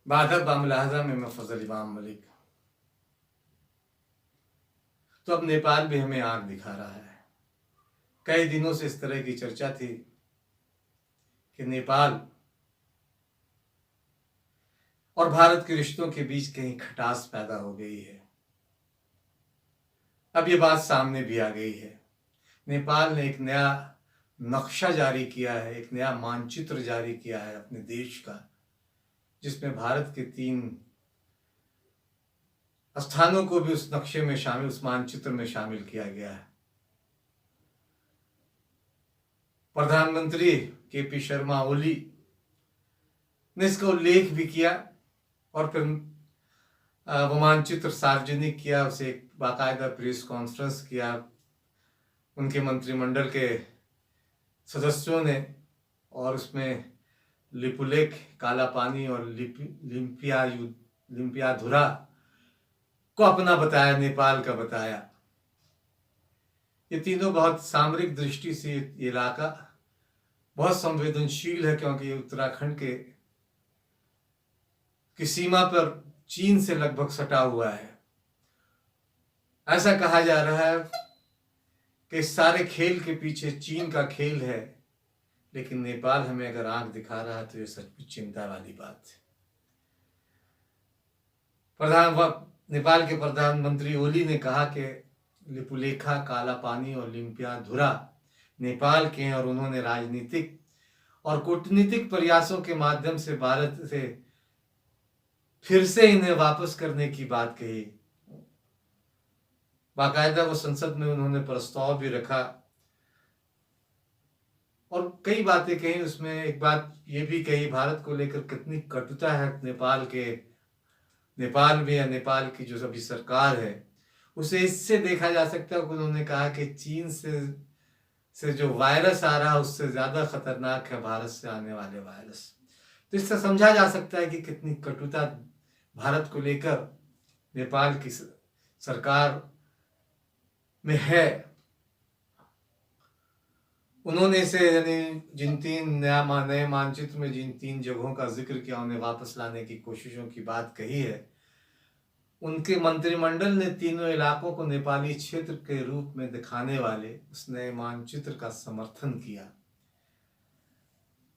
बादब बामलाहजा में मैं फजल इमाम मलिक। तो अब नेपाल भी हमें आंख दिखा रहा है। कई दिनों से इस तरह की चर्चा थी कि नेपाल और भारत के रिश्तों के बीच कहीं खटास पैदा हो गई है। अब ये बात सामने भी आ गई है। नेपाल ने एक नया नक्शा जारी किया है, एक नया मानचित्र जारी किया है अपने देश का, जिसमें भारत के 3 स्थानों को भी उस नक्शे में शामिल, उस मानचित्र में शामिल किया गया है। प्रधानमंत्री केपी शर्मा ओली ने इसका उल्लेख भी किया और फिर वो मानचित्र सार्वजनिक किया, उसे एक बाकायदा प्रेस कॉन्फ्रेंस किया उनके मंत्रिमंडल के सदस्यों ने, और उसमें लिपुलेख, काला पानी और लिम्पियाधुरा को अपना बताया, नेपाल का बताया। ये तीनों बहुत सामरिक दृष्टि से ये इलाका बहुत संवेदनशील है, क्योंकि ये उत्तराखंड की सीमा पर चीन से लगभग सटा हुआ है। ऐसा कहा जा रहा है कि इस सारे खेल के पीछे चीन का खेल है, लेकिन नेपाल हमें अगर आंख दिखा रहा है तो ये सचमुच चिंता वाली बात है। नेपाल के प्रधानमंत्री ओली ने कहा कि लिपुलेखा, काला पानी और लिम्पियाधुरा नेपाल के हैं, और उन्होंने राजनीतिक और कूटनीतिक प्रयासों के माध्यम से भारत से फिर से इन्हें वापस करने की बात कही। बाकायदा वो संसद में उन्होंने प्रस्ताव भी रखा और कई बातें कही। उसमें एक बात ये भी कही, भारत को लेकर कितनी कटुता है नेपाल में, या नेपाल की जो अभी सरकार है उसे इससे देखा जा सकता है कि उन्होंने कहा कि चीन से जो वायरस आ रहा है उससे ज्यादा खतरनाक है भारत से आने वाले वायरस। तो इससे समझा जा सकता है कि कितनी कटुता भारत को लेकर नेपाल की सरकार में है। उन्होंने इसे, यानी जिन 3 नए मानचित्र में जिन 3 जगहों का जिक्र किया, उन्हें वापस लाने की कोशिशों की बात कही है। उनके मंत्रिमंडल ने तीनों इलाकों को नेपाली क्षेत्र के रूप में दिखाने वाले उस नए मानचित्र का समर्थन किया।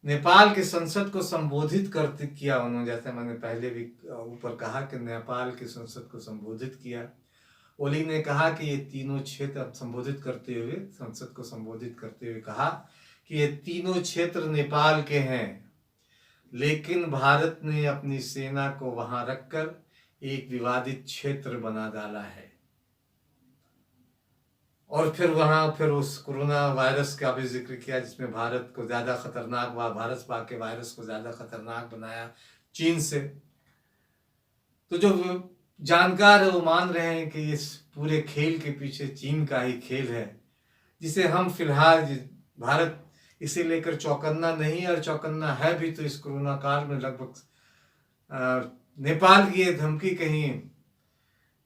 नेपाल की संसद को संबोधित किया उन्होंने, जैसे मैंने पहले भी ऊपर कहा कि नेपाल की संसद को संबोधित किया। ओली ने कहा कि ये तीनों क्षेत्र संबोधित करते हुए, संसद को संबोधित करते हुए कहा कि ये तीनों क्षेत्र नेपाल के हैं, लेकिन भारत ने अपनी सेना को वहां रखकर एक विवादित क्षेत्र बना डाला है। और फिर उस कोरोना वायरस का भी जिक्र किया, जिसमें भारत को ज्यादा खतरनाक, भारत के वायरस को ज्यादा खतरनाक बनाया चीन से। तो जो जानकार है वो मान रहे हैं कि इस पूरे खेल के पीछे चीन का ही खेल है, जिसे हम फिलहाल भारत इसे लेकर चौकन्ना नहीं, और चौकन्ना है भी तो इस कोरोना काल में लगभग नेपाल की ये धमकी कहीं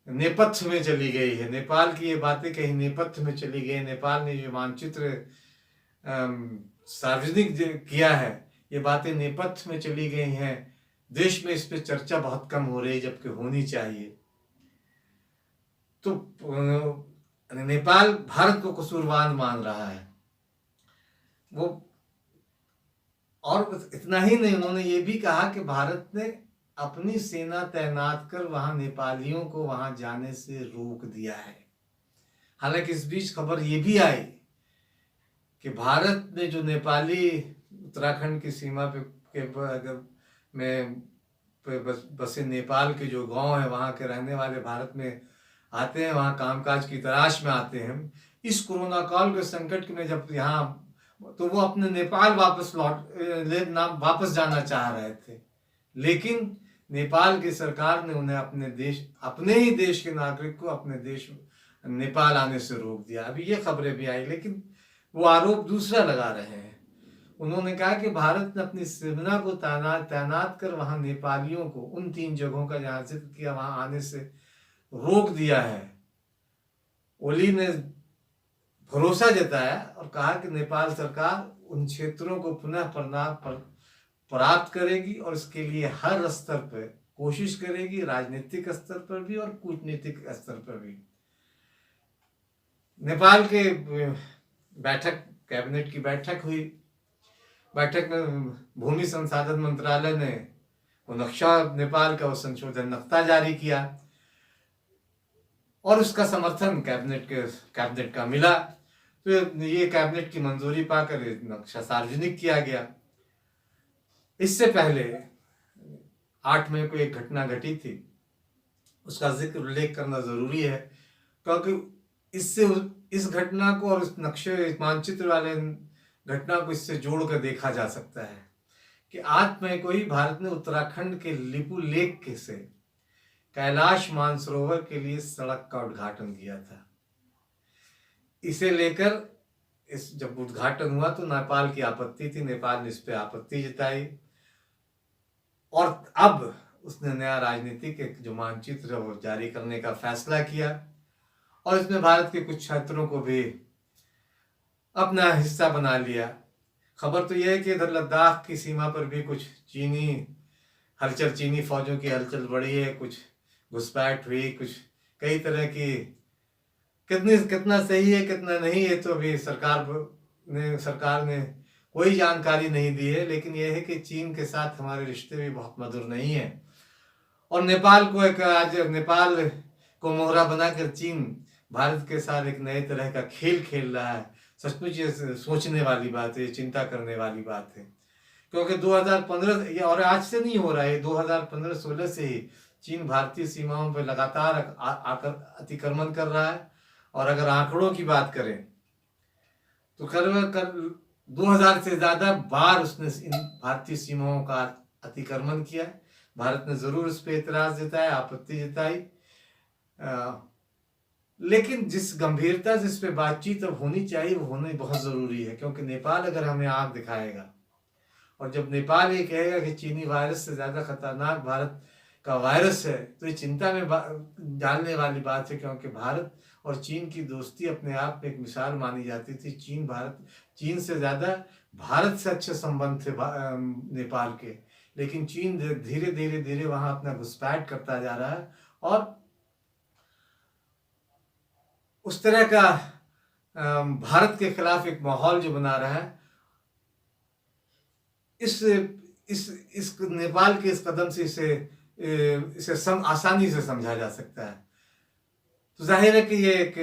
नेपथ्य में चली गई है, नेपाल की ये बातें कहीं नेपथ्य में चली गई। नेपाल ने जो मानचित्र सार्वजनिक किया है, ये बातें नेपथ्य में चली गई हैं। देश में इस पे चर्चा बहुत कम हो रही, जबकि होनी चाहिए। तो नेपाल भारत को कसूरवार मान रहा है वो। और इतना ही नहीं, उन्होंने ये भी कहा कि भारत ने अपनी सेना तैनात कर वहां नेपालियों को वहां जाने से रोक दिया है। हालांकि इस बीच खबर ये भी आई कि भारत ने जो नेपाली उत्तराखंड की सीमा में बसे नेपाल के जो गांव है, वहां के रहने वाले भारत में आते हैं, वहां कामकाज की तलाश में आते हैं। इस कोरोना काल के संकट में जब यहाँ, तो वो अपने नेपाल वापस जाना चाह रहे थे, लेकिन नेपाल की सरकार ने उन्हें अपने ही देश के नागरिक को अपने देश नेपाल आने से रोक दिया। अभी ये खबरें भी आई, लेकिन वो आरोप दूसरा लगा रहे हैं। उन्होंने कहा कि भारत ने अपनी सेना को तैनात कर वहां नेपालियों को उन 3 जगहों का जहां जिक्र किया वहां आने से रोक दिया है। ओली ने भरोसा जताया और कहा कि नेपाल सरकार उन क्षेत्रों को पुनः प्राप्त करेगी और इसके लिए हर स्तर पर कोशिश करेगी, राजनीतिक स्तर पर भी और कूटनीतिक स्तर पर भी। नेपाल के कैबिनेट की बैठक हुई। बैठक में भूमि संसाधन मंत्रालय ने वो नक्शा नेपाल का वो संशोधन नक्शा जारी किया और उसका समर्थन कैबिनेट का मिला। तो ये कैबिनेट की मंजूरी पाकर नक्शा सार्वजनिक किया गया। इससे पहले 8 मई को एक घटना घटी थी, उसका जिक्र उल्लेख करना जरूरी है, क्योंकि इससे इस घटना को और इस नक्शे इस मानचित्र वाले घटना को इससे जोड़कर देखा जा सकता है कि 8 मई को ही भारत ने उत्तराखंड के लिपु लेक से कैलाश मानसरोवर के लिए सड़क का उद्घाटन किया था। इसे लेकर जब उद्घाटन हुआ तो नेपाल की आपत्ति थी, नेपाल ने इस पे आपत्ति जताई और अब उसने नया राजनीतिक एक जो मानचित्र वो जारी करने का फैसला किया और इसमें भारत के कुछ क्षेत्रों को भी अपना हिस्सा बना लिया। खबर तो यह है कि इधर लद्दाख की सीमा पर भी कुछ चीनी फौजों की हलचल बढ़ी है, कुछ घुसपैठ हुई, कुछ कई तरह की कितना सही है कितना नहीं है तो भी सरकार ने कोई जानकारी नहीं दी है। लेकिन यह है कि चीन के साथ हमारे रिश्ते भी बहुत मधुर नहीं है और नेपाल को मोहरा बनाकर चीन भारत के साथ एक नए तरह का खेल खेल रहा है। सचमुच ये सोचने वाली बात है, चिंता करने वाली बात है, क्योंकि 2015 ये और आज से नहीं हो रहा है, 2015-16 से ही चीन भारतीय सीमाओं पर लगातार आकर अतिक्रमण कर रहा है। और अगर आंकड़ों की बात करें तो करीब 2000 से ज्यादा बार उसने इन भारतीय सीमाओं का अतिक्रमण किया। भारत ने जरूर इस पर एतराज जताया, आपत्ति जताई, लेकिन जिस गंभीरता से इस पे बातचीत अब होनी चाहिए वो होनी बहुत जरूरी है, क्योंकि नेपाल अगर हमें आंख दिखाएगा और जब नेपाल ये कहेगा कि चीनी वायरस से ज्यादा खतरनाक भारत का वायरस है तो ये चिंता में डालने वाली बात है, क्योंकि भारत और चीन की दोस्ती अपने आप में एक मिसाल मानी जाती थी। चीन से ज्यादा भारत से अच्छे संबंध थे नेपाल के, लेकिन चीन धीरे धीरे वहां अपना घुसपैठ करता जा रहा है और उस तरह का भारत के खिलाफ एक माहौल जो बना रहा है, इस नेपाल के इस कदम से इसे आसानी से समझा जा सकता है। तो जाहिर है कि ये एक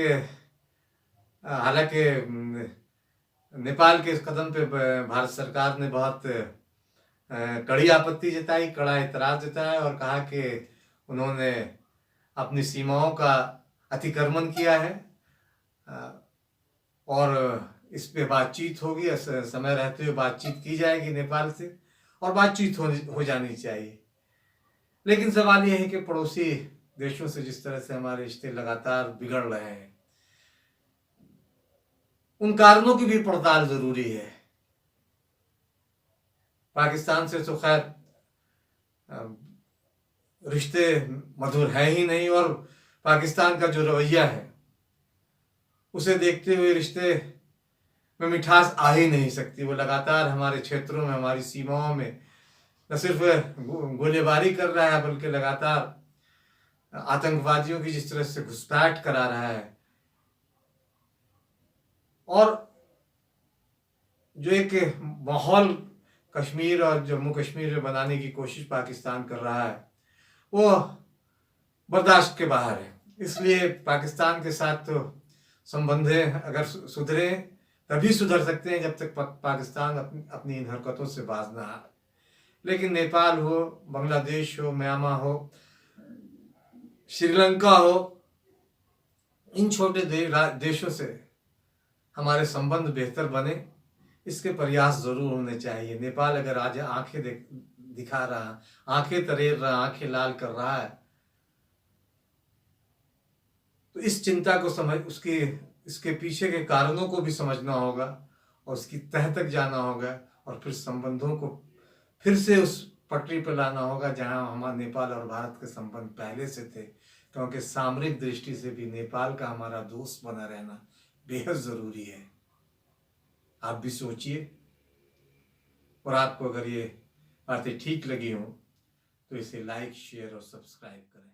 हालांकि नेपाल के इस कदम पे भारत सरकार ने बहुत कड़ी आपत्ति जताई, कड़ा एतराज जताया और कहा कि उन्होंने अपनी सीमाओं का अतिक्रमण किया है और इस पे बातचीत होगी, समय रहते हुए बातचीत की जाएगी नेपाल से और बातचीत हो जानी चाहिए। लेकिन सवाल यह है कि पड़ोसी देशों से जिस तरह से हमारे रिश्ते लगातार बिगड़ रहे हैं, उन कारणों की भी पड़ताल जरूरी है। पाकिस्तान से तो खैर रिश्ते मधुर है ही नहीं और पाकिस्तान का जो रवैया है उसे देखते हुए रिश्ते में मिठास आ ही नहीं सकती। वो लगातार हमारे क्षेत्रों में, हमारी सीमाओं में न सिर्फ गोलीबारी कर रहा है बल्कि लगातार आतंकवादियों की जिस तरह से घुसपैठ करा रहा है और जो एक माहौल कश्मीर और जम्मू कश्मीर में बनाने की कोशिश पाकिस्तान कर रहा है वो बर्दाश्त के बाहर है। इसलिए पाकिस्तान के साथ तो संबंध अगर सुधरे तभी सुधर सकते हैं जब तक पाकिस्तान अपनी इन हरकतों से बाज ना आए। लेकिन नेपाल हो, बांग्लादेश हो, म्यांमार हो, श्रीलंका हो, इन छोटे देशों से हमारे संबंध बेहतर बने, इसके प्रयास जरूर होने चाहिए। नेपाल अगर आज आंखें दिखा रहा, आंखें तरेर रहा, आंखें लाल कर रहा है तो इस चिंता को इसके पीछे के कारणों को भी समझना होगा और उसकी तह तक जाना होगा और फिर संबंधों को फिर से उस पटरी पर लाना होगा जहां हमारा नेपाल और भारत के संबंध पहले से थे, क्योंकि सामरिक दृष्टि से भी नेपाल का हमारा दोस्त बना रहना बेहद जरूरी है। आप भी सोचिए और आपको अगर ये बातें ठीक लगी हों तो इसे लाइक शेयर और सब्सक्राइब करें।